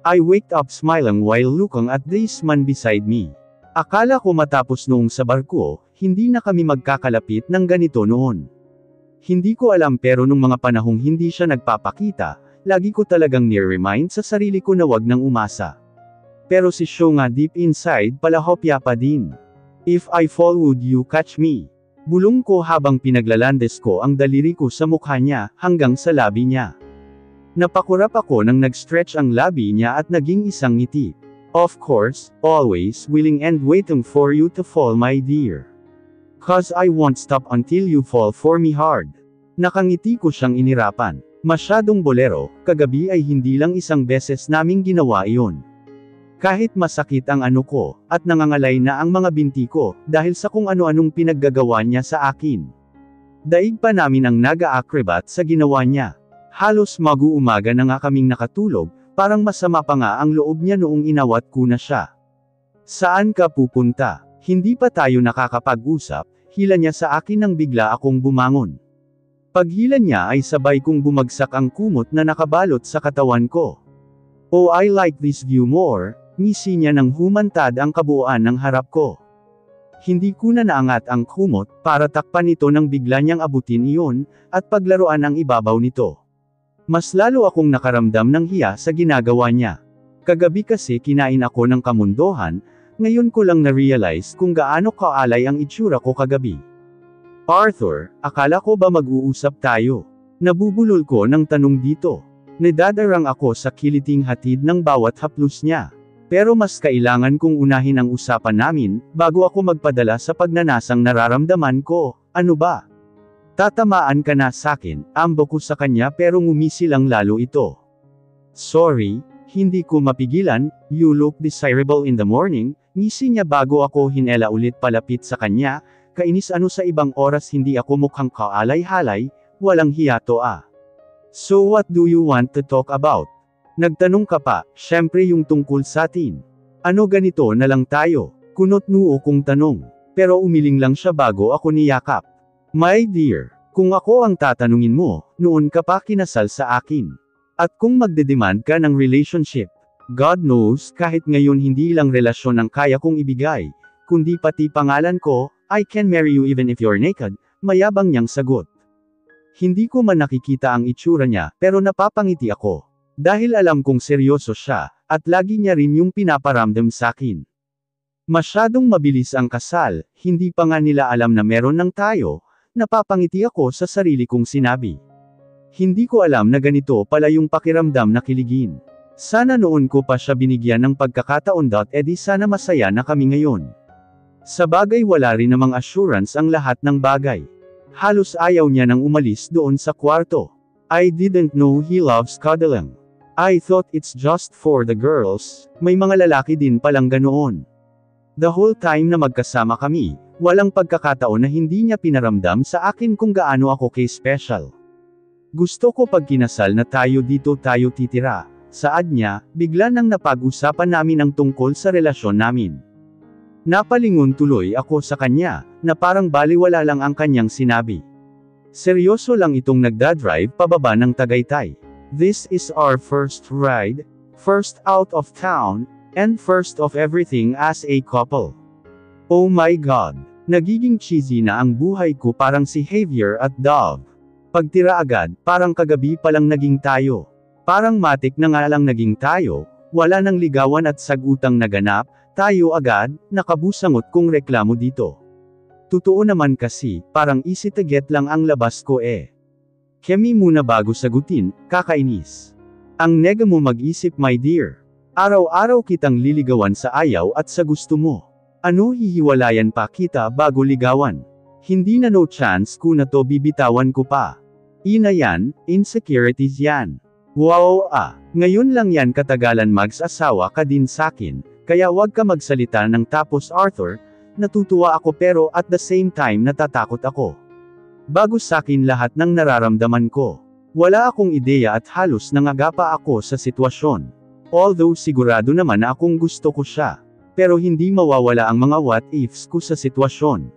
I waked up smiling while looking at this man beside me. Akala ko matapos noong sa barko, hindi na kami magkakalapit ng ganito noon. Hindi ko alam pero nung mga panahong hindi siya nagpapakita, lagi ko talagang nire-remind sa sarili ko na wag nang umasa. Pero si Sho nga deep inside pala hopya pa din. If I fall would you catch me? Bulong ko habang pinaglalandes ko ang daliri ko sa mukha niya, hanggang sa labi niya. Napakurap ako nang nag-stretch ang labi niya at naging isang ngiti. Of course, always willing and waiting for you to fall my dear. Cause I won't stop until you fall for me hard. Nakangiti ko siyang inirapan. Masyadong bolero, kagabi ay hindi lang isang beses naming ginawa iyon. Kahit masakit ang ano ko, at nangangalay na ang mga binti ko, dahil sa kung ano-anong pinaggagawa niya sa akin. Daig pa namin ang naga-acrobat sa ginawa niya. Halos mag-uumaga na nga kaming nakatulog, parang masama pa nga ang loob niya noong inawat ko na siya. Saan ka pupunta? Hindi pa tayo nakakapag-usap, hila niya sa akin nang bigla akong bumangon. Paghila niya ay sabay kong bumagsak ang kumot na nakabalot sa katawan ko. Oh, I like this view more, ngisi niya nang humantad ang kabuuan ng harap ko. Hindi ko na naangat ang kumot, para takpan ito nang bigla niyang abutin iyon, at paglaruan ang ibabaw nito. Mas lalo akong nakaramdam ng hiya sa ginagawa niya. Kagabi kasi kinain ako ng kamundohan, ngayon ko lang na-realize kung gaano kaalay ang itsura ko kagabi. Arthur, akala ko ba mag-uusap tayo? Nabubulol ko ng tanong dito. Nadadarang ako sa kiliting hatid ng bawat haplos niya. Pero mas kailangan kong unahin ang usapan namin, bago ako magpadala sa pagnanasang nararamdaman ko. Ano ba? Tatamaan ka na sakin, ambo ko sa kanya pero ngumisi lang lalo ito. Sorry, hindi ko mapigilan, you look desirable in the morning, ngisi niya bago ako hinela ulit palapit sa kanya, kainis ano sa ibang oras hindi ako mukhang kaalay-halay, walang hiyato ah. So what do you want to talk about? Nagtanong ka pa, syempre yung tungkol sa atin. Ano ganito na lang tayo, kunot noo kong tanong, pero umiling lang siya bago ako niyakap. My dear, kung ako ang tatanungin mo, noon ka pa kinasal sa akin. At kung magdedemand ka ng relationship, God knows kahit ngayon hindi lang relasyon ang kaya kong ibigay, kundi pati pangalan ko, I can marry you even if you're naked, mayabang niyang sagot. Hindi ko man nakikita ang itsura niya, pero napapangiti ako. Dahil alam kong seryoso siya, at lagi niya rin yung pinaparamdam sa akin. Masyadong mabilis ang kasal, hindi pa nga nila alam na meron ng tayo. Napapangiti ako sa sarili kong sinabi. Hindi ko alam na ganito pala yung pakiramdam na kiligin. Sana noon ko pa siya binigyan ng pagkakataon. Edi sana masaya na kami ngayon. Sa bagay wala rin namang assurance ang lahat ng bagay. Halos ayaw niya nang umalis doon sa kwarto. I didn't know he loves cuddling. I thought it's just for the girls, may mga lalaki din palang ganoon. The whole time na magkasama kami, walang pagkakataon na hindi niya pinaramdam sa akin kung gaano ako special. Gusto ko pag kinasal na tayo dito tayo titira, saad niya, bigla nang napag-usapan namin ang tungkol sa relasyon namin. Napalingon tuloy ako sa kanya, na parang baliwala lang ang kanyang sinabi. Seryoso lang itong nagdadrive pababa ng Tagaytay. This is our first ride, first out of town, and first of everything as a couple. Oh my God! Nagiging cheesy na ang buhay ko parang si Javier at Dove. Pagtira agad, parang kagabi palang naging tayo. Parang matik na nga lang naging tayo, wala nang ligawan at sagutang naganap, tayo agad, nakabusangot kong reklamo dito. Totoo naman kasi, parang easy to get lang ang labas ko eh. Kemi muna bago sagutin, kakainis. Ang nega mo mag-isip my dear. Araw-araw kitang liligawan sa ayaw at sa gusto mo. Ano hihiwalayan pa kita bago ligawan? Hindi na no chance ko na to bibitawan ko pa. Ina yan, insecurities yan. Wow ngayon lang yan katagalan mag-asawa ka din sakin, kaya wag ka magsalita ng tapos Arthur, natutuwa ako pero at the same time natatakot ako. Bago sakin lahat ng nararamdaman ko. Wala akong ideya at halos nangagapa ako sa sitwasyon. Although sigurado naman na akong gusto ko siya. Pero hindi mawawala ang mga what ifs ko sa sitwasyon.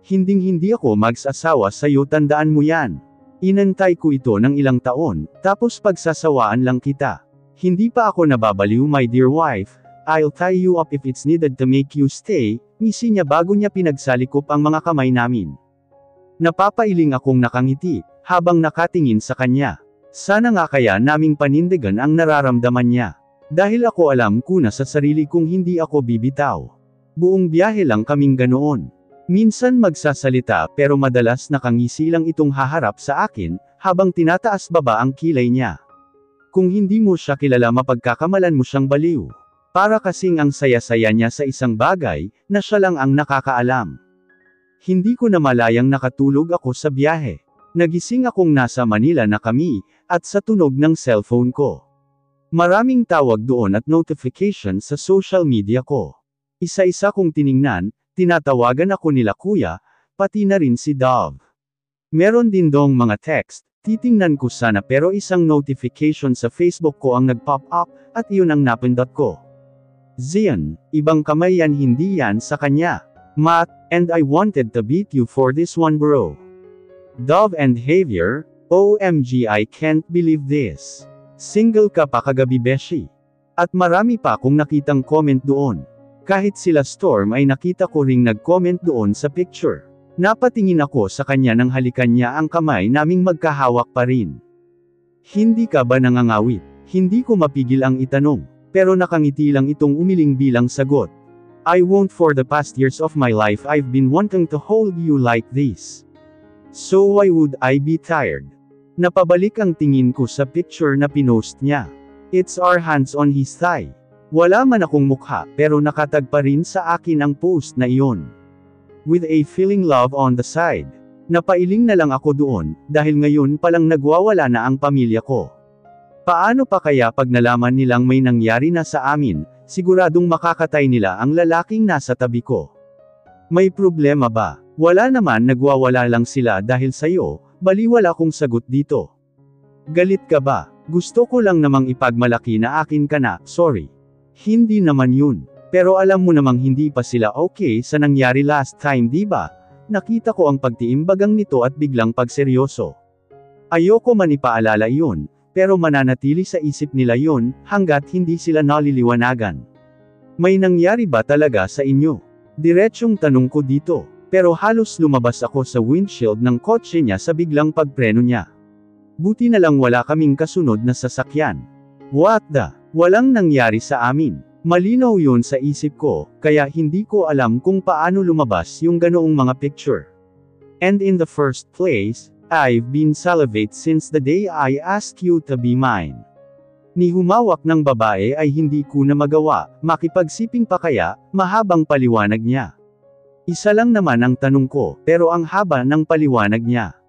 Hinding-hindi ako mag-asawa sa'yo, tandaan mo yan. Inantay ko ito ng ilang taon, tapos pagsasawaan lang kita. Hindi pa ako nababaliw my dear wife, I'll tie you up if it's needed to make you stay, ngisi niya bago niya pinagsalikop ang mga kamay namin. Napapailing akong nakangiti, habang nakatingin sa kanya. Sana nga kaya naming panindigan ang nararamdaman niya. Dahil ako alam ko na sa sarili kong hindi ako bibitaw. Buong biyahe lang kaming ganoon. Minsan magsasalita pero madalas nakangisi lang itong haharap sa akin, habang tinataas baba ang kilay niya. Kung hindi mo siya kilala mapagkakamalan mo siyang baliw. Para kasing ang saya-saya niya sa isang bagay, na siya lang ang nakakaalam. Hindi ko na malayang nakatulog ako sa biyahe. Nagising akong nasa Manila na kami, at sa tunog ng cellphone ko. Maraming tawag doon at notification sa social media ko. Isa-isa kong tiningnan, tinatawagan ako nila kuya, pati na rin si Dove. Meron din dong mga text, titingnan ko sana pero isang notification sa Facebook ko ang nag-pop up, at iyon ang napindot ko. Zion, ibang kamay yan hindi yan sa kanya. Matt, and I wanted to beat you for this one bro. Dove and Javier, OMG I can't believe this. Single ka pa kagabi beshi. At marami pa akong nakitang comment doon. Kahit sila Storm ay nakita ko ring nag-comment doon sa picture. Napatingin ako sa kanya nang halikan niya ang kamay naming magkahawak pa rin. Hindi ka ba nangangawit? Hindi ko mapigil ang itanong. Pero nakangiti lang itong umiling bilang sagot. I won't. For the past years of my life I've been wanting to hold you like this. So why would I be tired? Napabalik ang tingin ko sa picture na pinost niya. It's our hands on his thigh. Wala man akong mukha pero nakatag pa rin sa akin ang post na iyon. With a feeling love on the side. Napailing na lang ako doon, dahil ngayon palang nagwawala na ang pamilya ko. Paano pa kaya pag nalaman nilang may nangyari na sa amin, siguradong makakatay nila ang lalaking nasa tabi ko. May problema ba? Wala naman, nagwawala lang sila dahil sa'yo, baliwala kong sagot dito. Galit ka ba? Gusto ko lang namang ipagmalaki na akin ka na, sorry. Hindi naman yun. Pero alam mo namang hindi pa sila okay sa nangyari last time diba? Nakita ko ang pagtiimbagang nito at biglang pagseryoso. Ayoko man ipaalala iyon, pero mananatili sa isip nila yun, hanggat hindi sila naliliwanagan. May nangyari ba talaga sa inyo? Diretsyong tanong ko dito, pero halos lumabas ako sa windshield ng kotse niya sa biglang pagpreno niya. Buti na lang wala kaming kasunod na sasakyan. What the? Walang nangyari sa amin. Malinaw yun sa isip ko, kaya hindi ko alam kung paano lumabas yung ganoong mga picture. And in the first place, I've been celibate since the day I asked you to be mine. Ni humawak ng babae ay hindi ko na magawa, makipagsiping pa kaya, mahabang paliwanag niya. Isa lang naman ang tanong ko, pero ang haba ng paliwanag niya.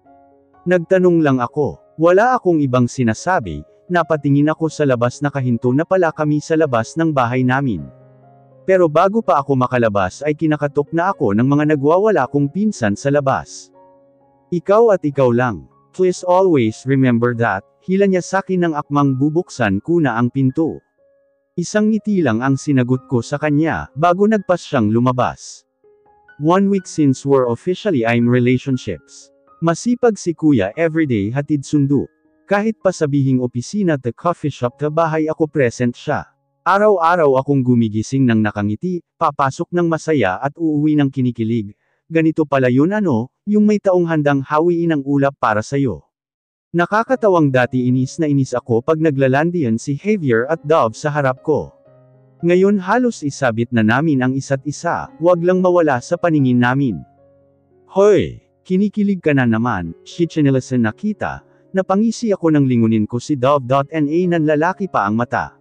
Nagtanong lang ako, wala akong ibang sinasabi, napatingin ako sa labas na kahinto na pala kami sa labas ng bahay namin. Pero bago pa ako makalabas ay kinakatok na ako ng mga nagwawala kong pinsan sa labas. Ikaw at ikaw lang. Please always remember that, hila niya sakin ng akmang bubuksan ko na ang pinto. Isang ngiti lang ang sinagot ko sa kanya, bago nagpas siyang lumabas. 1 week since we're officially in relationships. Masipag si kuya everyday hatid sundo. Kahit pa sabihing opisina at coffee shop ta bahay ako present siya. Araw-araw akong gumigising ng nakangiti, papasok ng masaya at uuwi ng kinikilig. Ganito pala yun yung may taong handang hawiin ang ulap para sayo. Nakakatawang dati inis na inis ako pag naglalandian si Javier at Dove sa harap ko. Ngayon halos isabit na namin ang isa't isa, wag lang mawala sa paningin namin. Hoy! Kinikilig ka na naman, shichinelasan na kita, napangisi ako nang lingunin ko si Dove. Nan lalaki pa ang mata.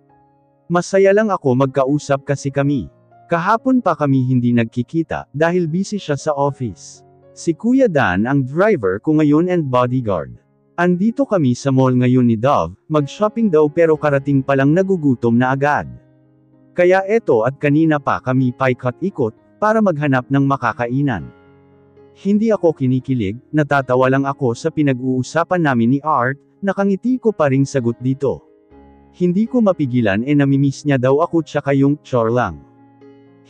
Masaya lang ako magkausap kasi kami. Kahapon pa kami hindi nagkikita, dahil busy siya sa office. Si Kuya Dan ang driver ko ngayon and bodyguard. Andito kami sa mall ngayon ni Dove, mag-shopping daw pero karating palang nagugutom na agad. Kaya eto at kanina pa kami paikot-ikot, para maghanap ng makakainan. Hindi ako kinikilig, natatawa lang ako sa pinag-uusapan namin ni Art, nakangiti ko pa ring sagot dito. Hindi ko mapigilan namimiss niya daw ako tsaka yung chore lang.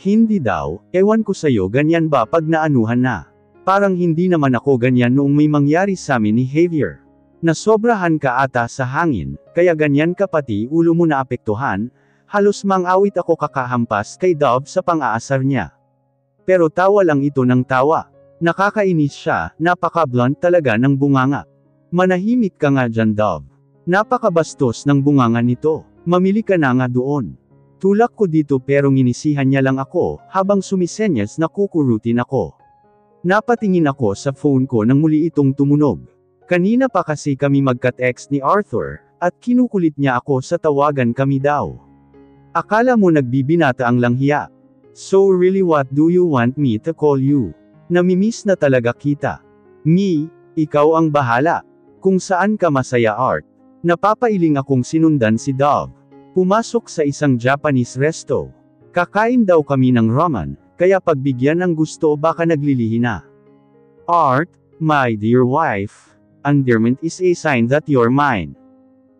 Hindi daw, ewan ko sa'yo ganyan ba pag naanuhan na. Parang hindi naman ako ganyan noong may mangyari sa amin ni Javier. Nasobrahan ka ata sa hangin, kaya ganyan ka pati ulo mo naapektuhan, halos mang-awit ako kakahampas kay Dove sa pang-aasar niya. Pero tawa lang ito ng tawa. Nakakainis siya, napaka-blunt talaga ng bunganga. Manahimik ka nga dyan Dove. Napakabastos ng bunganga nito, mamili ka na nga doon. Tulak ko dito pero nginisihan niya lang ako, habang sumisenyas na kukurutin ako. Napatingin ako sa phone ko nang muli itong tumunog. Kanina pa kasi kami magka-text ni Arthur, at kinukulit niya ako sa tawagan kami daw. Akala mo nagbibinata ang langhiya. So really what do you want me to call you? Namimiss na talaga kita. Me, ikaw ang bahala. Kung saan ka masaya Art. Napapailing akong sinundan si Dove. Pumasok sa isang Japanese resto. Kakain daw kami ng ramen, kaya pagbigyan ang gusto baka naglilihi na. Art, my dear wife, endearment is a sign that you're mine.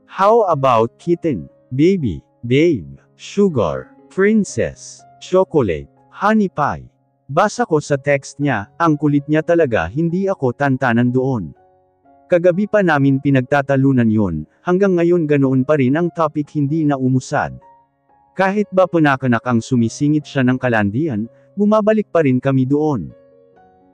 How about kitten, baby, babe, sugar, princess, chocolate, honey pie? Basa ko sa text niya, ang kulit niya talaga hindi ako tantanan doon. Kagabi pa namin pinagtatalunan yon, hanggang ngayon ganoon pa rin ang topic hindi na umusad. Kahit ba punakanak ang sumisingit siya ng kalandian, bumabalik pa rin kami doon.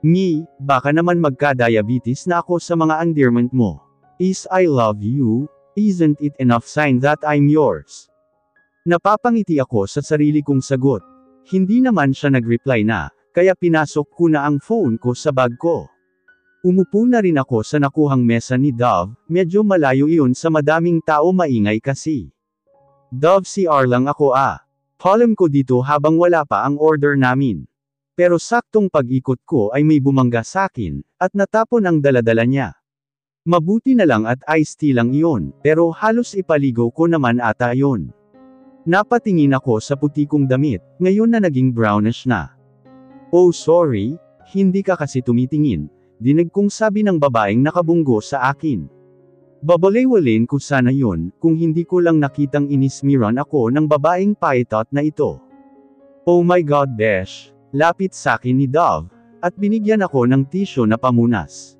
Me, baka naman magka-diabetes na ako sa mga endearment mo. Is I love you, isn't it enough sign that I'm yours? Napapangiti ako sa sarili kong sagot. Hindi naman siya nag-reply na, kaya pinasok ko na ang phone ko sa bag ko. Umupo na rin ako sa nakuhang mesa ni Dove, medyo malayo iyon sa madaming tao maingay kasi. Dove CR lang ako Palm ko dito habang wala pa ang order namin. Pero saktong pag-ikot ko ay may bumangga sakin, at natapon ang daladala niya. Mabuti na lang at iced tea lang iyon, pero halos ipaligaw ko naman ata yon. Napatingin ako sa puti kong damit, ngayon na naging brownish na. Oh sorry, hindi ka kasi tumitingin. Dinig kong sabi ng babaeng nakabunggo sa akin. Babalewalin ko sana yon, kung hindi ko lang nakitang inismiran ako ng babaeng paitot na ito. Oh my God besh, lapit sa akin ni Dove, at binigyan ako ng tisyo na pamunas.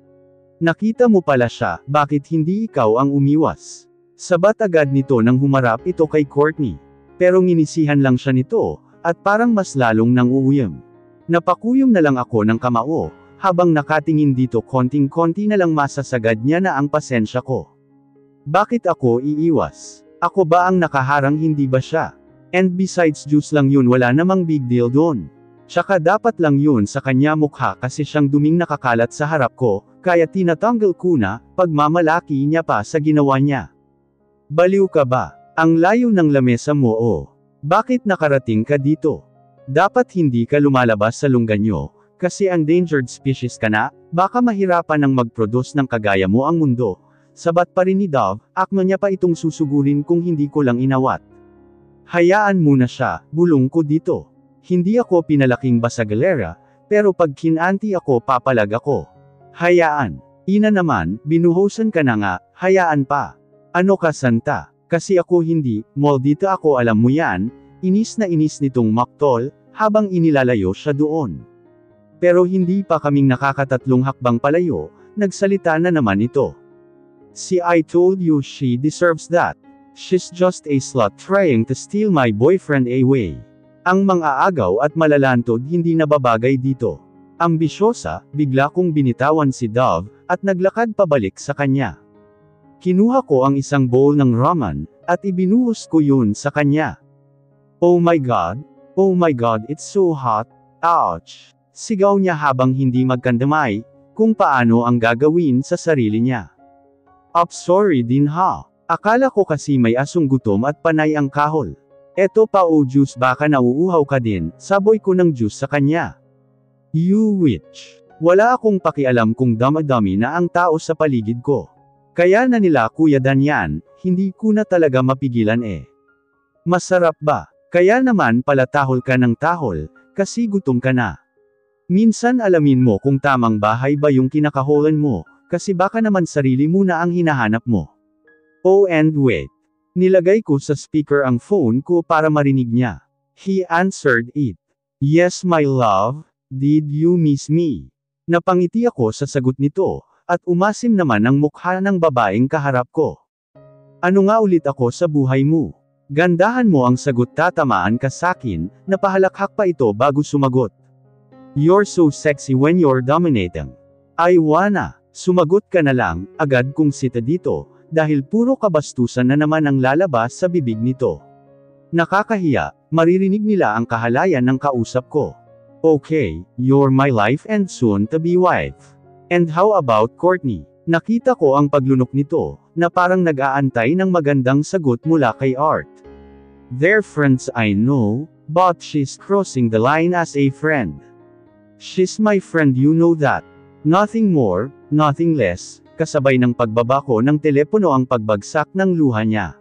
Nakita mo pala siya, bakit hindi ikaw ang umiwas? Sabat agad nito nang humarap ito kay Courtney. Pero nginisihan lang siya nito, at parang mas lalong nang uuyam. Napakuyom na lang ako ng kamao. Habang nakatingin dito konting-konti na lang masasagad niya na ang pasensya ko. Bakit ako iiwas? Ako ba ang nakaharang hindi ba siya? And besides juice lang yun wala namang big deal doon. Tsaka dapat lang yun sa kanya mukha kasi siyang duming nakakalat sa harap ko, kaya tinatanggal ko na, pagmamalaki niya pa sa ginawa niya. Baliw ka ba? Ang layo ng lamesa mo Bakit nakarating ka dito? Dapat hindi ka lumalabas sa lungganyo. Kasi endangered species ka na, baka mahirapan ng mag-produce ng kagaya mo ang mundo. Sabat pa rin ni Dove, akma niya pa itong susugurin kung hindi ko lang inawat. Hayaan muna siya, bulong ko dito. Hindi ako pinalaking basagalera, pero pag kinanti ako papalag ako. Hayaan. Ina naman, binuhusan ka na nga, hayaan pa. Ano ka santa? Kasi ako hindi, maldita ako alam mo yan, inis na inis nitong maktol, habang inilalayo siya doon. Pero hindi pa kaming nakakatatlong hakbang palayo, nagsalita na naman ito. See I told you she deserves that. She's just a slut trying to steal my boyfriend away. Ang mang-aagaw at malalantod hindi nababagay dito. Ambisyosa, bigla kong binitawan si Dove, at naglakad pabalik sa kanya. Kinuha ko ang isang bowl ng ramen, at ibinuhos ko yun sa kanya. Oh my God, it's so hot, ouch. Sigaw niya habang hindi magkandamay, kung paano ang gagawin sa sarili niya. Sorry din ha. Akala ko kasi may asong gutom at panay ang kahol. Eto pa juice baka nauuhaw ka din, saboy ko ng juice sa kanya. You witch. Wala akong pakialam kung damadami na ang tao sa paligid ko. Kaya na nila Kuya Dan yan, hindi ko na talaga mapigilan Masarap ba? Kaya naman pala tahol ka ng tahol, kasi gutom ka na. Minsan alamin mo kung tamang bahay ba yung kinakaholan mo, kasi baka naman sarili mo na ang hinahanap mo. Oh and wait. Nilagay ko sa speaker ang phone ko para marinig niya. He answered it. Yes my love, did you miss me? Napangiti ako sa sagot nito, at umasim naman ang mukha ng babaeng kaharap ko. Ano nga ulit ako sa buhay mo? Gandahan mo ang sagot, tatamaan ka sakin, napahalakhak pa ito bago sumagot. You're so sexy when you're dominating. I wanna. Sumagot ka na lang, agad kung sita dito, dahil puro kabastusan na naman ang lalabas sa bibig nito. Nakakahiya, maririnig nila ang kahalayan ng kausap ko. Okay, you're my life and soon-to-be wife. And how about Courtney? Nakita ko ang paglunok nito, na parang nag-aantay ng magandang sagot mula kay Art. They're friends, I know, but she's crossing the line as a friend. She's my friend, you know that. Nothing more, nothing less, kasabay ng pagbaba ko ng telepono ang pagbagsak ng luha niya.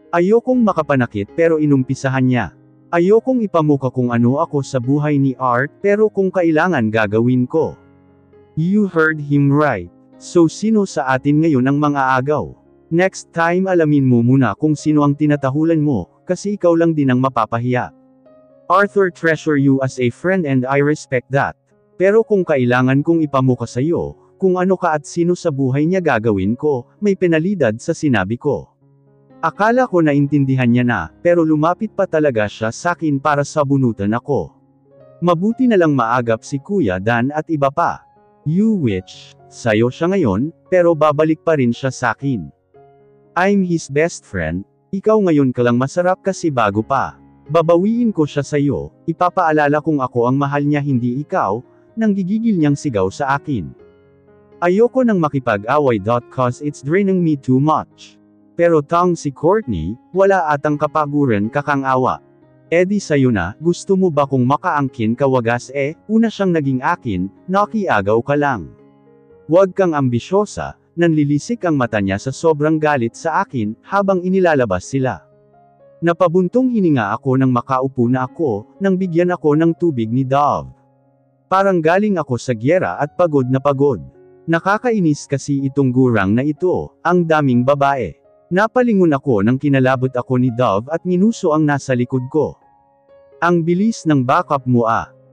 Ayokong makapanakit pero inumpisahan niya. Ayokong ipamukha kung ano ako sa buhay ni Art pero kung kailangan gagawin ko. You heard him right. So sino sa atin ngayon ang mga agaw? Next time alamin mo muna kung sino ang tinatahulan mo, kasi ikaw lang din ang mapapahiya. Arthur, treasure you as a friend and I respect that. Pero kung kailangan kong ipamukha sa iyo, kung ano ka at sino sa buhay niya gagawin ko, may penalidad sa sinabi ko. Akala ko naintindihan niya na, pero lumapit pa talaga siya sakin para sabunutan ako. Mabuti na lang maagap si Kuya Dan at iba pa. You witch, sayo siya ngayon, pero babalik pa rin siya sakin. I'm his best friend, ikaw ngayon ka lang masarap kasi bago pa. Babawiin ko siya sayo, ipapaalala kong ako ang mahal niya hindi ikaw, nang gigigil niyang sigaw sa akin. Ayoko nang makipag-away cause it's draining me too much. Pero tang si Courtney, wala atang kapaguran kakang awa. Edi sayo na, gusto mo ba kung makaangkin ka wagas una siyang naging akin, nakiagaw ka lang. Huwag kang ambisyosa, nanlilisik ang mata niya sa sobrang galit sa akin, habang inilalabas sila. Napabuntong hininga ako nang makaupo na ako, nang bigyan ako ng tubig ni Dove. Parang galing ako sa gyera at pagod na pagod. Nakakainis kasi itong gurang na ito, ang daming babae. Napalingon ako nang kinalabot ako ni Dove at minuso ang nasa likod ko. Ang bilis ng backup mo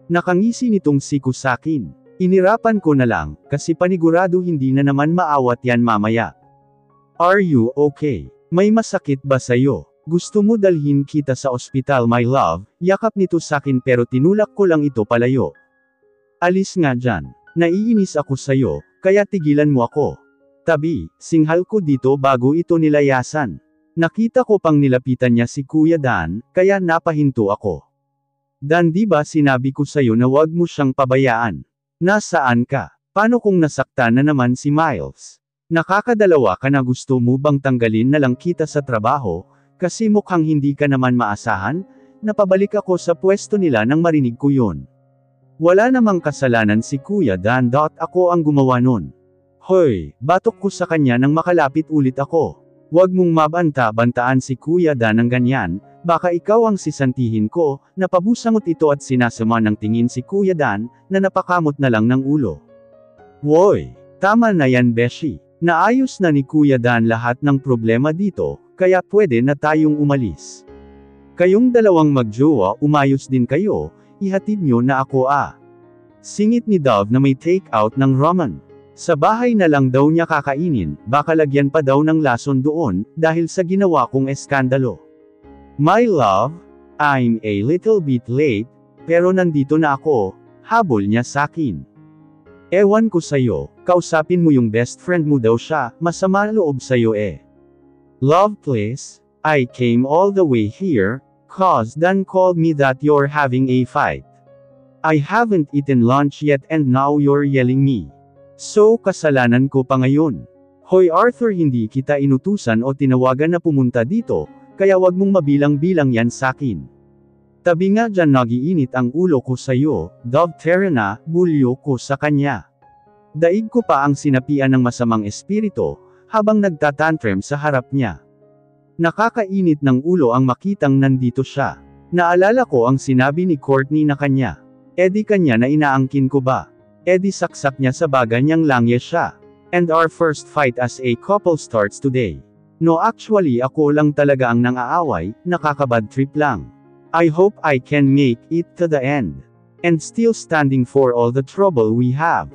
Nakangisi nitong siko sakin. Inirapan ko na lang, kasi panigurado hindi na naman maawat yan mamaya. Are you okay? May masakit ba sayo? Gusto mo dalhin kita sa ospital my love? Yakap nito sakin pero tinulak ko lang ito palayo. Alis nga dyan. Naiinis ako sayo, kaya tigilan mo ako. Tabi, singhal ko dito bago ito nilayasan. Nakita ko pang nilapitan niya si Kuya Dan, kaya napahinto ako. Dan, di ba sinabi ko sayo na wag mo siyang pabayaan? Nasaan ka? Paano kung nasaktan na naman si Miles? Nakakadalawa ka na, gusto mo bang tanggalin na lang kita sa trabaho, kasi mukhang hindi ka naman maasahan? Napabalik ako sa pwesto nila nang marinig ko yun. Wala namang kasalanan si Kuya Dan. Ako ang gumawa nun. Hoy, batok ko sa kanya nang makalapit ulit ako. Huwag mong mabanta-bantaan si Kuya Dan ng ganyan, baka ikaw ang sisantihin ko. Napabusangot ito at sinasama ng tingin si Kuya Dan, na napakamot na lang ng ulo. Woy, tama na yan beshi. Naayos na ni Kuya Dan lahat ng problema dito, kaya pwede na tayong umalis. Kayong dalawang magjowa, umayos din kayo, ihatid nyo na ako Singit ni Dove na may take out ng ramen. Sa bahay na lang daw niya kakainin, baka lagyan pa daw ng lason doon, dahil sa ginawa kong eskandalo. My love, I'm a little bit late, pero nandito na ako, habol niya sakin. Ewan ko sayo, kausapin mo yung best friend mo daw siya, masama loob sayo Love please, I came all the way here, cause Dan called me that you're having a fight. I haven't eaten lunch yet and now you're yelling me. So kasalanan ko pa ngayon. Hoy Arthur, hindi kita inutusan o tinawagan na pumunta dito, kaya wag mong mabilang-bilang yan sakin. Tabi nga dyan, nagiinit ang ulo ko sayo, Dove. Tara na, bulyo ko sa kanya. Daig ko pa ang sinapian ng masamang espiritu, habang nagtatantrum sa harap niya. Nakakainit ng ulo ang makitang nandito siya. Naalala ko ang sinabi ni Courtney na kanya. Edi kanya na inaangkin ko ba? Edi saksak niya sa baga niyang langya siya. And our first fight as a couple starts today. No, actually ako lang talaga ang nang-aaway, nakakabad trip lang. I hope I can make it to the end. And still standing for all the trouble we have.